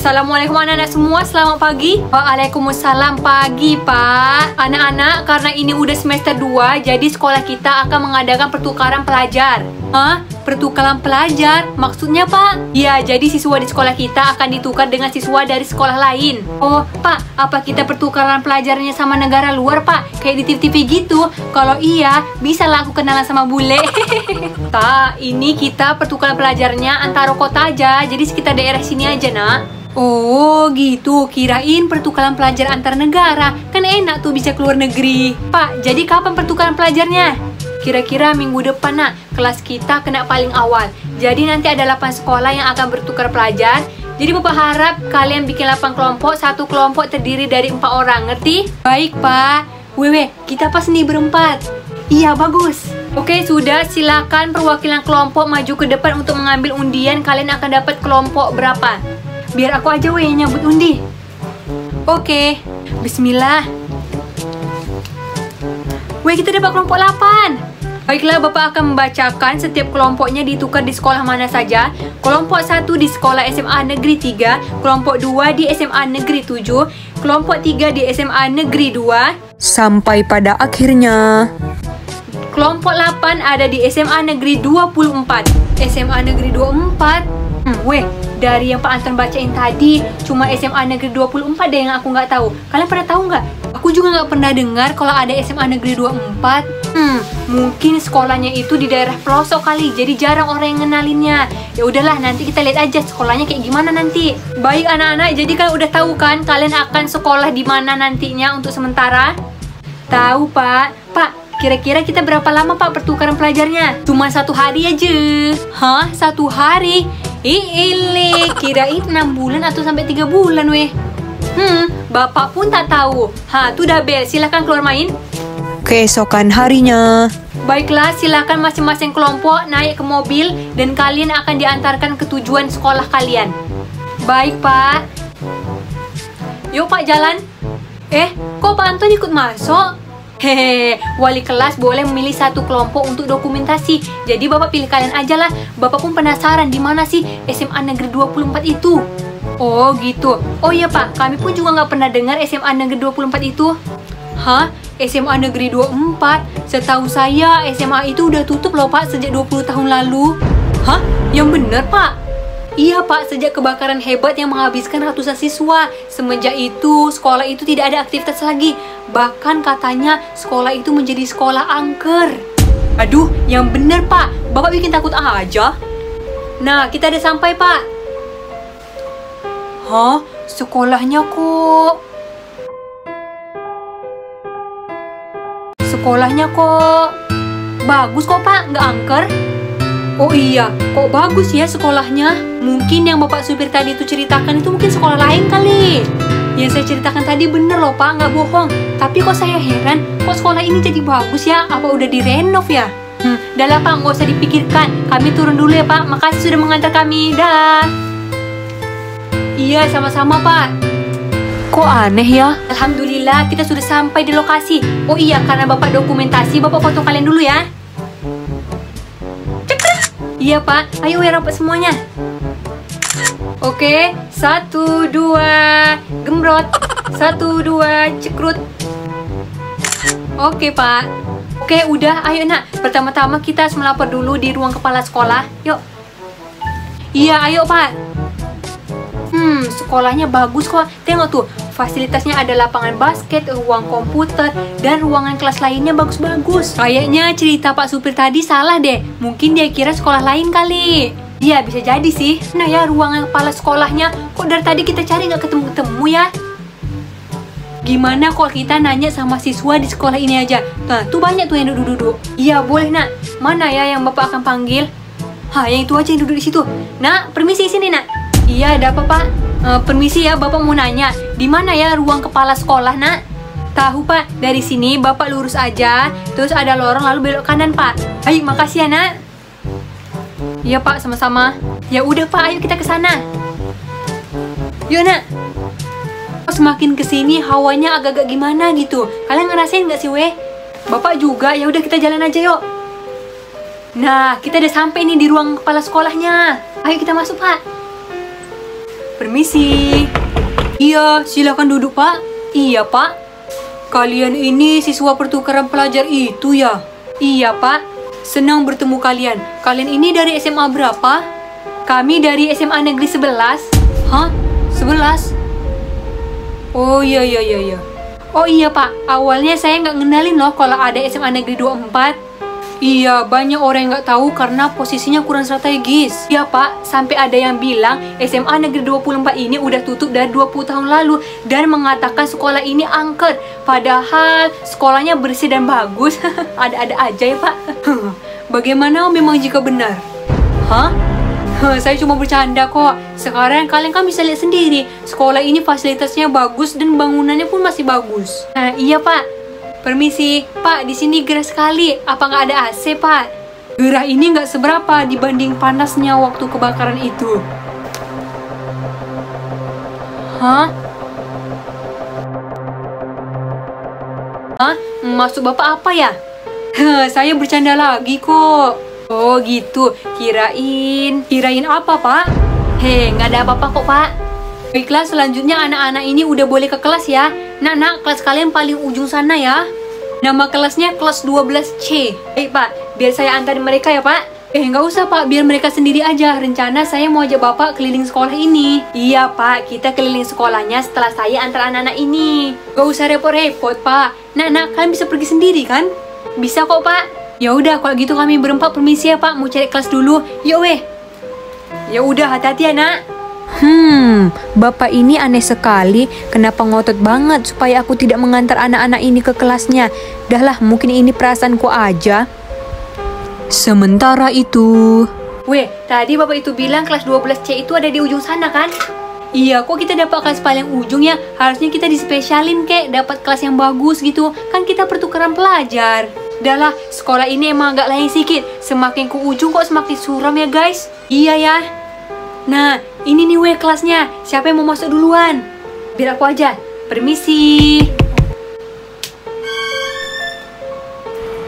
Assalamualaikum anak-anak semua, selamat pagi. Waalaikumsalam pagi Pak. Anak-anak, karena ini udah semester 2, jadi sekolah kita akan mengadakan pertukaran pelajar. Hah? Pertukaran pelajar? Maksudnya Pak? Ya, jadi siswa di sekolah kita akan ditukar dengan siswa dari sekolah lain. Oh Pak, apa kita pertukaran pelajarnya sama negara luar Pak? Kayak di TV-TV gitu? Kalau iya, bisa lah aku kenalan sama bule. Tak, ini kita pertukaran pelajarnya antara kota aja, jadi sekitar daerah sini aja nak. Oh gitu, kirain pertukaran pelajar antar negara. Kan enak tuh bisa keluar negeri. Pak, jadi kapan pertukaran pelajarnya? Kira-kira minggu depan nak, kelas kita kena paling awal. Jadi nanti ada 8 sekolah yang akan bertukar pelajar. Jadi Bapak harap kalian bikin 8 kelompok, satu kelompok terdiri dari 4 orang, ngerti? Baik Pak. Wewe, kita pas nih berempat. Iya bagus. Oke sudah, silakan perwakilan kelompok maju ke depan untuk mengambil undian. Kalian akan dapat kelompok berapa? Biar aku aja yang nyambut undi. Oke, bismillah. Weh, kita dapat kelompok 8. Baiklah, Bapak akan membacakan setiap kelompoknya ditukar di sekolah mana saja. Kelompok 1 di sekolah SMA Negeri 3, kelompok 2 di SMA Negeri 7, kelompok 3 di SMA Negeri 2, sampai pada akhirnya kelompok 8 ada di SMA Negeri 24. SMA Negeri 24? Weh, dari yang Pak Anton bacain tadi, cuma SMA Negeri 24 deh yang aku nggak tahu. Kalian pernah tahu nggak? Aku juga nggak pernah dengar kalau ada SMA Negeri 24. Mungkin sekolahnya itu di daerah pelosok kali, jadi jarang orang yang ngenalinnya. Ya udahlah, nanti kita lihat aja sekolahnya kayak gimana nanti. Baik anak-anak, jadi kalian udah tahu kan kalian akan sekolah di mana nantinya untuk sementara? Tahu Pak. Pak, kira-kira kita berapa lama Pak pertukaran pelajarnya? Cuma 1 hari aja. Hah? 1 hari? Ile, kirain 6 bulan atau sampai 3 bulan weh. Bapak pun tak tahu. Tuh udah bel, silakan keluar main. keesokan harinya. Baiklah, silakan masing-masing kelompok naik ke mobil dan kalian akan diantarkan ke tujuan sekolah kalian. Baik Pak. Yuk Pak jalan. Kok Pak Anton ikut masuk? Hehehe, wali kelas boleh memilih satu kelompok untuk dokumentasi. Jadi Bapak pilih kalian aja lah. Bapak pun penasaran di mana sih SMA Negeri 24 itu. Oh gitu. Oh iya Pak, kami pun juga nggak pernah dengar SMA Negeri 24 itu. Hah? SMA Negeri 24? Setahu saya SMA itu udah tutup loh Pak sejak 20 tahun lalu. Hah? Yang bener Pak? Iya Pak, sejak kebakaran hebat yang menghabiskan ratusan siswa. Semenjak itu, sekolah itu tidak ada aktivitas lagi. Bahkan katanya sekolah itu menjadi sekolah angker. Aduh, yang bener Pak. Bapak bikin takut aja. Nah, kita udah sampai Pak. Hah? Sekolahnya kok... Sekolahnya kok... bagus kok Pak, nggak angker. Oh iya, kok bagus ya sekolahnya? Mungkin yang Bapak supir tadi itu ceritakan itu mungkin sekolah lain kali. Yang saya ceritakan tadi bener loh Pak, nggak bohong. Tapi kok saya heran, kok sekolah ini jadi bagus ya? Apa udah direnov ya? Dah lah Pak, nggak usah dipikirkan. Kami turun dulu ya Pak, makasih sudah mengantar kami. Dah. Iya, sama-sama Pak. Kok aneh ya? Alhamdulillah, kita sudah sampai di lokasi. Oh iya, karena Bapak dokumentasi, Bapak foto kalian dulu ya. Iya Pak, ayo ya rapat semuanya. Oke, 1, 2, gembrot. 1, 2, cekrut. Oke Pak. Oke udah, ayo nak. Pertama-tama kita harus melapor dulu di ruang kepala sekolah. Yuk. Iya, ayo Pak. Sekolahnya bagus kok. Tengok tuh, fasilitasnya ada lapangan basket, ruang komputer, dan ruangan kelas lainnya bagus-bagus. Kayaknya cerita Pak supir tadi salah deh. Mungkin dia kira sekolah lain kali. Iya, bisa jadi sih. Nah ya, ruangan kepala sekolahnya kok dari tadi kita cari nggak ketemu-ketemu ya? Gimana kok kita nanya sama siswa di sekolah ini aja? Nah, tuh banyak tuh yang duduk-duduk. Iya, boleh nak. Mana ya yang Bapak akan panggil? Yang itu aja yang duduk di situ. Nak, permisi sini nak. Iya, ada apa Pak? Permisi ya, Bapak mau nanya, di mana ya ruang kepala sekolah, nak? Tahu Pak, dari sini Bapak lurus aja, terus ada lorong lalu belok kanan Pak. Ayo, makasih ya nak. Iya Pak, sama-sama. Ya udah Pak, ayo kita ke sana. Yuk nak. Semakin kesini hawanya agak-agak gimana gitu. Kalian ngerasain nggak sih weh? Bapak juga. Ya udah kita jalan aja yuk. Nah, kita udah sampai nih di ruang kepala sekolahnya. Ayo kita masuk Pak. Permisi. Iya, silakan duduk, Pak. Iya, Pak. Kalian ini siswa pertukaran pelajar itu ya? Iya, Pak. Senang bertemu kalian. Kalian ini dari SMA berapa? Kami dari SMA Negeri 11. Hah? 11? Oh iya. Oh iya Pak, awalnya saya nggak ngenalin loh kalau ada SMA Negeri 24. Iya, banyak orang yang nggak tahu karena posisinya kurang strategis. Iya Pak, sampai ada yang bilang SMA Negeri 24 ini udah tutup dari 20 tahun lalu dan mengatakan sekolah ini angker. Padahal sekolahnya bersih dan bagus. Ada-ada aja ya Pak. Bagaimana memang jika benar? Hah? Saya cuma bercanda kok. Sekarang kalian kan bisa lihat sendiri. Sekolah ini fasilitasnya bagus dan bangunannya pun masih bagus. Nah, iya Pak. Permisi, Pak, di sini gerah sekali. Apa nggak ada AC, Pak? Gerah ini nggak seberapa dibanding panasnya waktu kebakaran itu. Hah? Hah? Maksud Bapak apa ya? Saya bercanda lagi kok. Oh gitu, kirain apa Pak? Hei, nggak ada apa-apa kok Pak. Baiklah, selanjutnya anak-anak ini udah boleh ke kelas ya. Nak, kelas kalian paling ujung sana ya. Nama kelasnya kelas 12C. Baik Pak, biar saya antarin mereka ya Pak. Nggak usah Pak, biar mereka sendiri aja. Rencana saya mau ajak Bapak keliling sekolah ini. Iya Pak, kita keliling sekolahnya setelah saya antar anak-anak ini. Nggak usah repot-repot Pak. Nak, kalian bisa pergi sendiri kan? Bisa kok Pak. Ya udah, kalau gitu kami berempat permisi ya Pak, mau cari kelas dulu. Yuk weh. Ya udah, hati-hati ya Nak. Bapak ini aneh sekali. Kenapa ngotot banget supaya aku tidak mengantar anak-anak ini ke kelasnya? Dahlah, mungkin ini perasaanku aja. Sementara itu... Weh, tadi Bapak itu bilang kelas 12C itu ada di ujung sana kan? Iya, kok kita dapat kelas paling ujung ya? Harusnya kita dispesialin kek, dapat kelas yang bagus gitu. Kan kita pertukaran pelajar. Dahlah, sekolah ini emang agak lain sedikit. Semakin ke ujung kok semakin suram ya guys. Iya ya. Nah, ini nih weh kelasnya. Siapa yang mau masuk duluan? Biar aku aja. Permisi.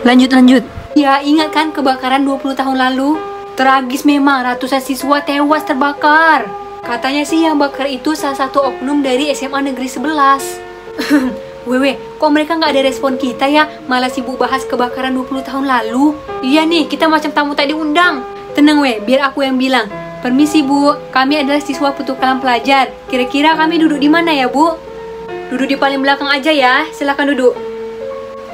Lanjut. Ya, ingat kan kebakaran 20 tahun lalu? Tragis memang, ratusan siswa tewas terbakar. Katanya sih yang bakar itu salah satu oknum dari SMA Negeri 11. Wewe, kok mereka nggak ada respon kita ya? Malah sibuk bahas kebakaran 20 tahun lalu. Iya nih, kita macam tamu tak diundang. Tenang weh, biar aku yang bilang. Permisi Bu, kami adalah siswa pertukaran pelajar. Kira-kira kami duduk di mana ya Bu? Duduk di paling belakang aja ya, silakan duduk.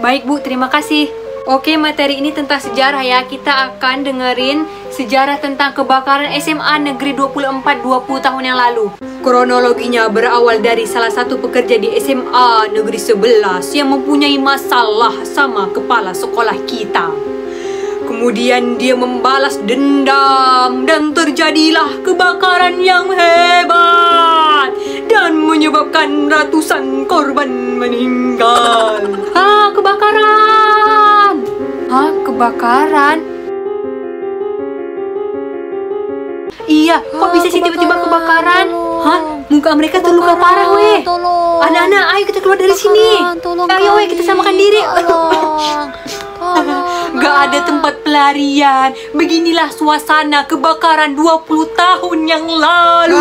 Baik Bu, terima kasih. Oke, materi ini tentang sejarah ya. Kita akan dengerin sejarah tentang kebakaran SMA Negeri 24 20 tahun yang lalu. Kronologinya berawal dari salah satu pekerja di SMA Negeri 11 yang mempunyai masalah sama kepala sekolah kita. Kemudian dia membalas dendam dan terjadilah kebakaran yang hebat dan menyebabkan ratusan korban meninggal. Kebakaran! Kebakaran? Iya, kok bisa sih tiba-tiba kebakaran? Muka mereka terluka parah weh. Anak-anak, ayo kita keluar dari sini. Ayo weh, kita samakan diri. Gak ada tempat pelarian. Beginilah suasana kebakaran 20 tahun yang lalu.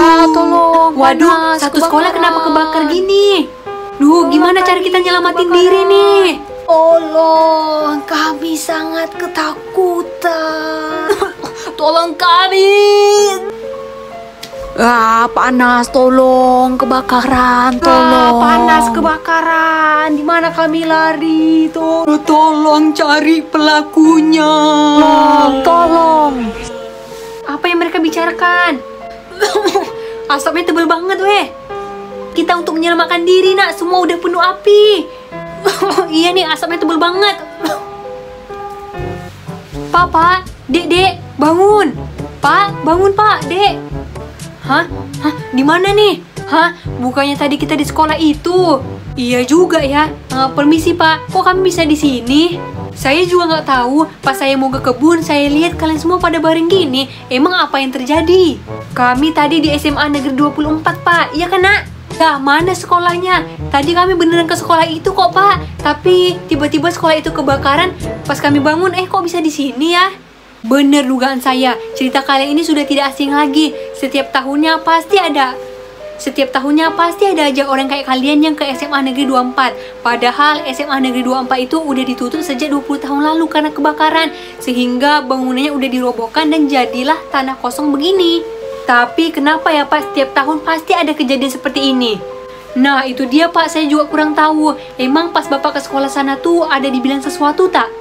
Waduh, satu sekolah kenapa kebakar gini? Duh, gimana cara kita nyelamatin diri nih? Tolong, kami sangat ketakutan. Tolong kami. Panas, tolong, kebakaran, tolong. Panas, kebakaran. Di mana kami lari? Tolong cari pelakunya. Tolong. Apa yang mereka bicarakan? Asapnya tebal banget weh. Kita untuk menyelamatkan diri nak, semua udah penuh api. Iya nih, asapnya tebal banget. Pak, dek, bangun. Pak, bangun Pak, dek. Hah? Di mana nih? Bukannya tadi kita di sekolah itu? Iya juga ya. Permisi Pak, kok kami bisa di sini? Saya juga nggak tahu. Pas saya mau ke kebun, saya lihat kalian semua pada bareng gini. Emang apa yang terjadi? Kami tadi di SMA Negeri 24 Pak. Iya kan nak? Nah, mana sekolahnya? Tadi kami beneran ke sekolah itu kok Pak. Tapi tiba-tiba sekolah itu kebakaran. Pas kami bangun, kok bisa di sini ya? Bener dugaan saya, cerita kalian ini sudah tidak asing lagi. Setiap tahunnya pasti ada Setiap tahunnya pasti ada aja orang kayak kalian yang ke SMA Negeri 24. Padahal SMA Negeri 24 itu udah ditutup sejak 20 tahun lalu karena kebakaran. Sehingga bangunannya udah dirobohkan dan jadilah tanah kosong begini. Tapi kenapa ya Pak, setiap tahun pasti ada kejadian seperti ini? Nah itu dia Pak, saya juga kurang tahu. Emang pas Bapak ke sekolah sana tuh ada dibilang sesuatu tak?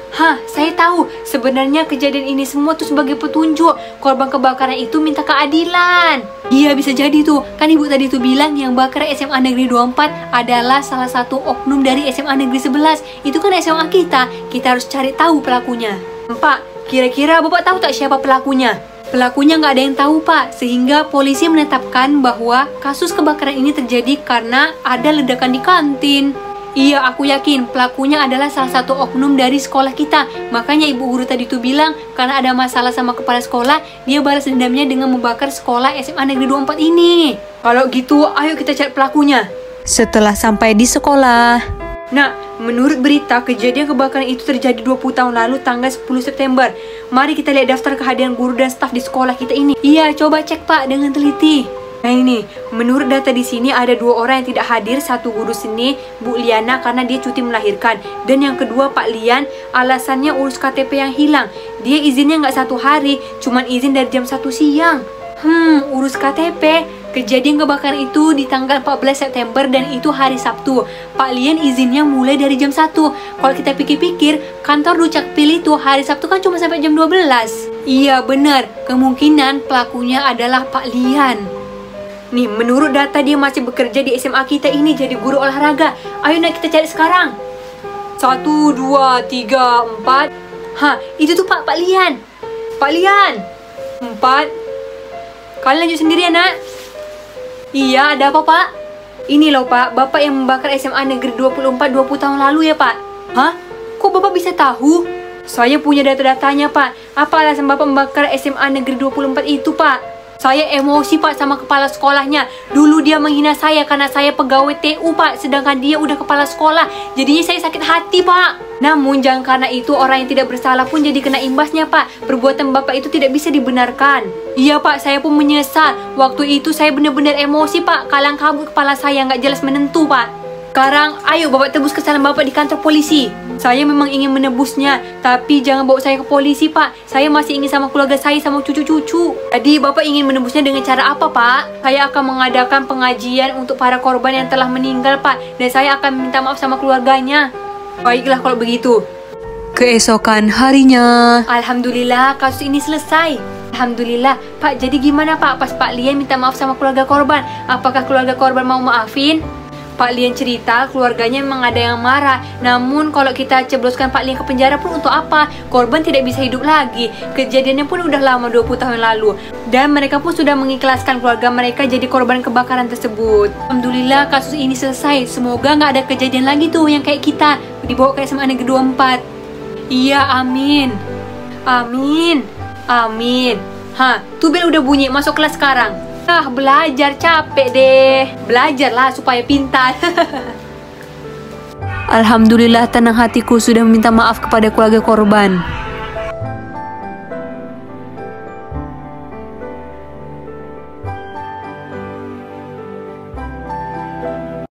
Hah, saya tahu. Sebenarnya kejadian ini semua tuh sebagai petunjuk. Korban kebakaran itu minta keadilan. Iya bisa jadi tuh. Kan ibu tadi tuh bilang yang bakar SMA Negeri 24 adalah salah satu oknum dari SMA Negeri 11. Itu kan SMA kita. Kita harus cari tahu pelakunya. Pak, kira-kira Bapak tahu tak siapa pelakunya? Pelakunya nggak ada yang tahu Pak. Sehingga polisi menetapkan bahwa kasus kebakaran ini terjadi karena ada ledakan di kantin. Iya, aku yakin pelakunya adalah salah satu oknum dari sekolah kita. Makanya ibu guru tadi tuh bilang, karena ada masalah sama kepala sekolah, dia balas dendamnya dengan membakar sekolah SMA Negeri 24 ini. Kalau gitu, ayo kita cari pelakunya. Setelah sampai di sekolah, Nah, menurut berita, kejadian kebakaran itu terjadi 20 tahun lalu tanggal 10 September. Mari kita lihat daftar kehadiran guru dan staf di sekolah kita ini. Iya, coba cek Pak dengan teliti. Nah ini, menurut data di sini ada 2 orang yang tidak hadir, satu guru seni, Bu Liana karena dia cuti melahirkan, dan yang kedua Pak Lian, alasannya urus KTP yang hilang. Dia izinnya nggak 1 hari, cuman izin dari jam 1 siang. Urus KTP. Kejadian kebakaran itu di tanggal 14 September dan itu hari Sabtu. Pak Lian izinnya mulai dari jam 1. Kalau kita pikir-pikir, kantor Dukcapil itu hari Sabtu kan cuma sampai jam 12. Iya benar, kemungkinan pelakunya adalah Pak Lian. Nih, menurut data dia masih bekerja di SMA kita ini jadi guru olahraga. Ayo naik kita cari sekarang. 1, 2, 3, 4. Hah, itu tuh Pak Lian. Pak Lian. 4. Kalian lanjut sendiri ya nak. Iya, ada apa Pak? Ini loh Pak, Bapak yang membakar SMA Negeri 24 20 tahun lalu ya Pak. Hah? Kok Bapak bisa tahu? Saya punya data-datanya Pak. Apa alasan Bapak membakar SMA Negeri 24 itu Pak? Saya emosi Pak sama kepala sekolahnya. Dulu dia menghina saya karena saya pegawai TU Pak, sedangkan dia udah kepala sekolah. Jadinya saya sakit hati Pak. Namun jangan karena itu orang yang tidak bersalah pun jadi kena imbasnya Pak. Perbuatan Bapak itu tidak bisa dibenarkan. Iya Pak, saya pun menyesal. Waktu itu saya benar-benar emosi Pak. Kalang kabut kepala saya nggak jelas menentu Pak. Sekarang ayo Bapak tebus kesalahan Bapak di kantor polisi. Saya memang ingin menebusnya, tapi jangan bawa saya ke polisi Pak. Saya masih ingin sama keluarga saya, sama cucu-cucu. Jadi Bapak ingin menebusnya dengan cara apa Pak? Saya akan mengadakan pengajian untuk para korban yang telah meninggal Pak. Dan saya akan minta maaf sama keluarganya. Baiklah kalau begitu. keesokan harinya, Alhamdulillah kasus ini selesai. Alhamdulillah. Pak, jadi gimana Pak pas Pak Lian minta maaf sama keluarga korban? Apakah keluarga korban mau maafin? Pak Lian cerita keluarganya memang ada yang marah. Namun kalau kita cebloskan Pak Lian ke penjara pun untuk apa? Korban tidak bisa hidup lagi. Kejadiannya pun udah lama 20 tahun lalu. Dan mereka pun sudah mengikhlaskan keluarga mereka jadi korban kebakaran tersebut. Alhamdulillah kasus ini selesai. Semoga nggak ada kejadian lagi tuh yang kayak kita dibawa ke SMA Negeri 24. Iya, amin. Amin. Amin. Hah, tuh bel udah bunyi, masuk kelas sekarang. Belajar capek deh. Belajarlah supaya pintar. alhamdulillah tenang hatiku sudah meminta maaf kepada keluarga korban.